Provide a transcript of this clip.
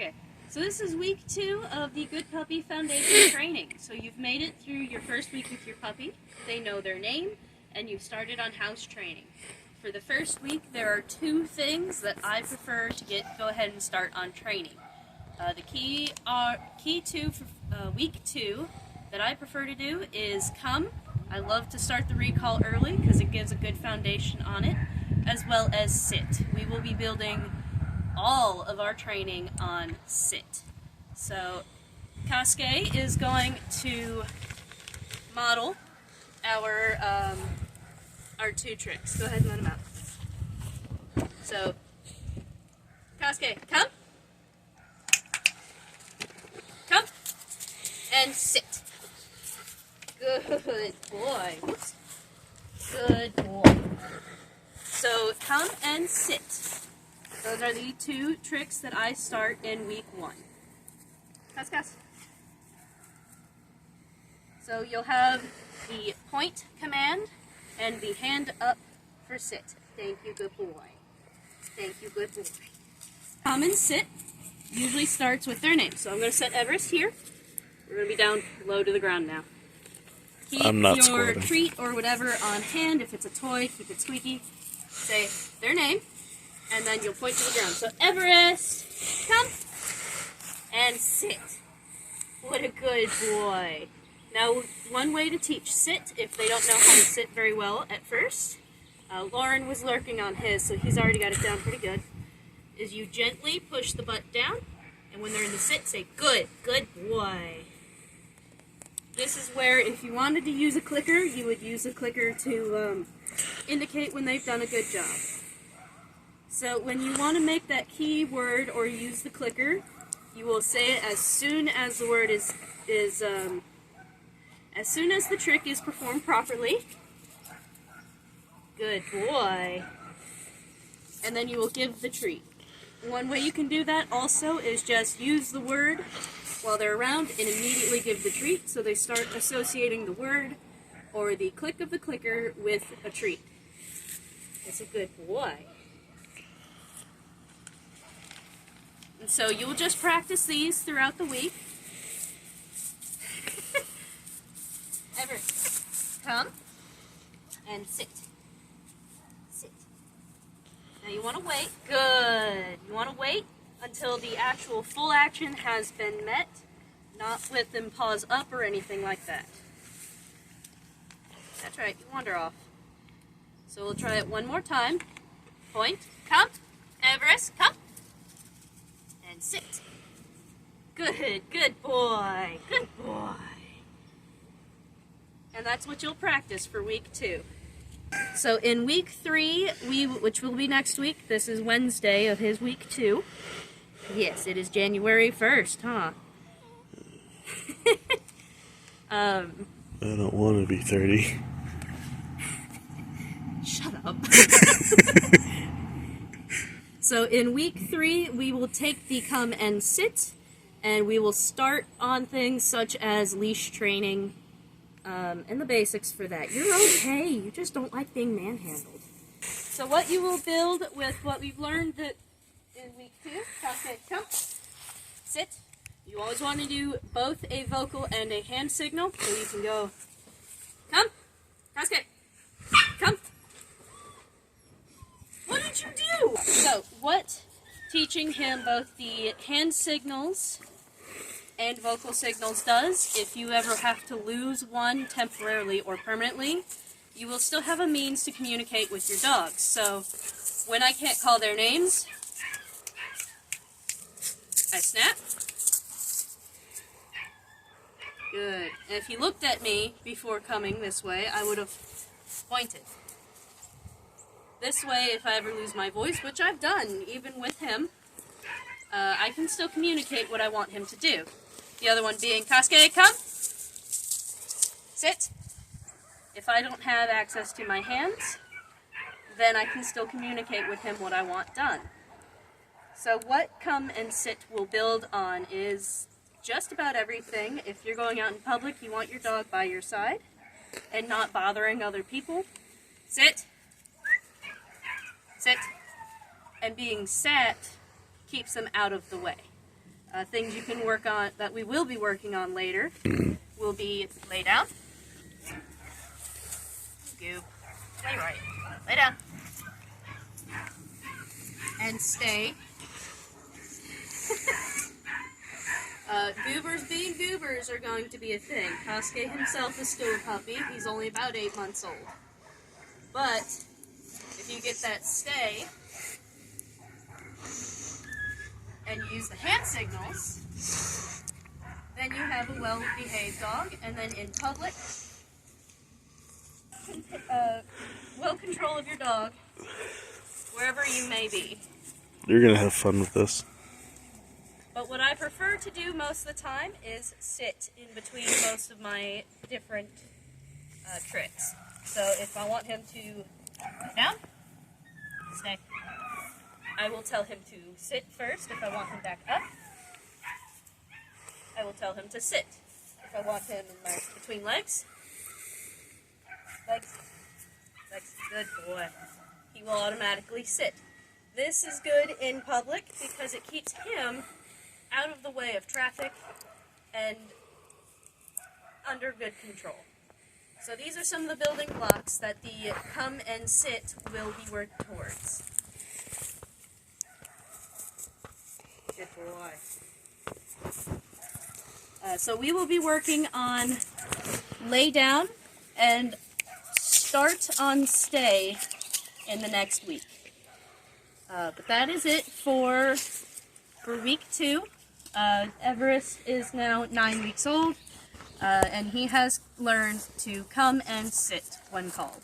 Okay, so this is week 2 of the Good Puppy Foundation training. So you've made it through your first week with your puppy. They know their name, and you've started on house training. For the first week, there are 2 things that I prefer to go ahead and start on training. The key two for week 2 that I prefer to do is come. I love to start the recall early because it gives a good foundation on it, as well as sit. We will be building all of our training on sit. So Casque is going to model our 2 tricks. Go ahead and let him out. So Casque, come, and sit. Good boy. Oops. Good boy. So come and sit. Those are the 2 tricks that I start in week 1. Cas. So you'll have the point command and the hand up for sit. Thank you, good boy. Thank you, good boy. Come and sit usually starts with their name. So I'm going to set Everest here. We're going to be down low to the ground now. Keep your squirting. treat or whatever on hand. If it's a toy, keep it squeaky. Say their name, and then you'll point to the ground. So Everest, come and sit. What a good boy. Now, one way to teach sit, if they don't know how to sit very well at first, Lauren was lurking on his, so he's already got it down pretty good, is you gently push the butt down, and when they're in the sit, say, good boy. This is where, if you wanted to use a clicker, you would use a clicker to indicate when they've done a good job. So when you want to make that key word or use the clicker, you will say it as soon as the word as soon as the trick is performed properly. Good boy. And then you will give the treat. One way you can do that also is just use the word while they're around and immediately give the treat, so they start associating the word or the click of the clicker with a treat. It's a good boy. And so you'll just practice these throughout the week. Everest, come and sit. Sit. Now you want to wait. Good. You want to wait until the actual full action has been met, not with them paws up or anything like that. That's right, you wander off. So we'll try it one more time. Point, come, Everest, come, and sit. Good boy, good boy. And that's what you'll practice for week 2. So in week 3, which will be next week, this is Wednesday of his week 2. Yes, it is January 1st, huh? I don't want to be 30. Shut up. So in week 3, we will take the come and sit, and we will start on things such as leash training, and the basics for that. You're okay, you just don't like being manhandled. So what you will build with what we've learned that in week 2, come, sit. You always want to do both a vocal and a hand signal, so you can go, come, Casque, come. What did you do? So what teaching him both the hand signals and vocal signals does, if you ever have to lose one temporarily or permanently, you will still have a means to communicate with your dogs. So when I can't call their names, I snap. Good. And if he looked at me before coming this way, I would have pointed. This way, if I ever lose my voice, which I've done, even with him, I can still communicate what I want him to do. The other one being, Casque, come. Sit. If I don't have access to my hands, then I can still communicate with him what I want done. So what come and sit will build on is just about everything. If you're going out in public, you want your dog by your side and not bothering other people. Sit. Sit. And being sat keeps them out of the way. Things you can work on that we will be working on later will be lay down. Goop. Lay right. Lay down. And stay. Goobers being goobers are going to be a thing. Kosuke himself is still a puppy. He's only about 8 months old. But if you get that stay and use the hand signals, then you have a well-behaved dog. And then in public, well control of your dog wherever you may be. You're gonna have fun with this. But what I prefer to do most of the time is sit in between most of my different tricks. So if I want him to lay down, stay. I will tell him to sit first. If I want him back up, I will tell him to sit. If I want him in between legs, legs, good boy. He will automatically sit. This is good in public because it keeps him out of the way of traffic and under good control. So these are some of the building blocks that the come and sit will be worked towards. Good boy. So we will be working on lay down and start on stay in the next week. But that is it for week 2. Everest is now 9 weeks old, and he has learned to come and sit when called.